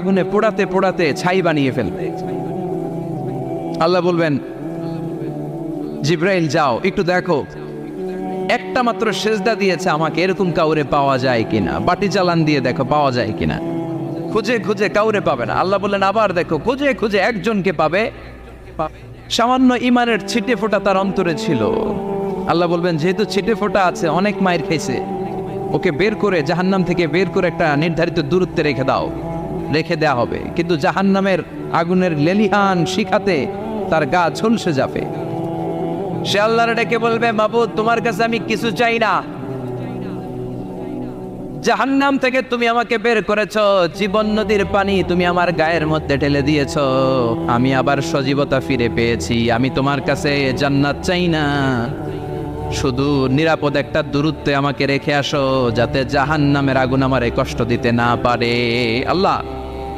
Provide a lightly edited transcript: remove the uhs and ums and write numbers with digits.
আগুনে পোড়াতে পোড়াতে ছাই বানিয়ে ফেলবে। আল্লাহ বলবেন, জিব্রাইল যাও একটু দেখো, একটা মাত্র সেজদা দিয়েছে আমাকে, এরকম কাউরে পাওয়া যায় কিনা। বাটি চালান দিয়ে দেখো পাওয়া যায় কিনা। খুঁজে খুঁজে কাউরে পাবে না। আল্লাহ বললেন আবার দেখো, খুঁজে খুঁজে একজনকে পাবে। সামান্য ইমানের ছিটে ফোঁটা তার অন্তরে ছিল। আল্লাহ বলবেন, যেহেতু ছিটে ফোঁটা আছে, অনেক মায়ের খেয়েছে, ওকে বের করে জাহান্নাম থেকে বের করে একটা নির্ধারিত দূরত্বে রেখে দাও। রেখে দেয়া হবে, কিন্তু জাহান্নামের আগুনের লেলিহান শিখাতে তার গা ঝলসে যাবে। সে আল্লাহর ডেকে বলবে, মাবুদ তোমার কাছে আমি কিছু চাই না, জাহান্নাম থেকে তুমি আমাকে বের করেছো, জীবন নদীর পানি তুমি আমার গায়ের মধ্যে ঢেলে দিয়েছো, আমি আবার সজীবতা ফিরে পেয়েছি। আমি তোমার কাছে জান্নাত চাই না, শুধু নিরাপদ একটা দূরত্বে আমাকে রেখে আসো, যাতে জাহান্নামের আগুন আমারে কষ্ট দিতে না পারে। আল্লাহ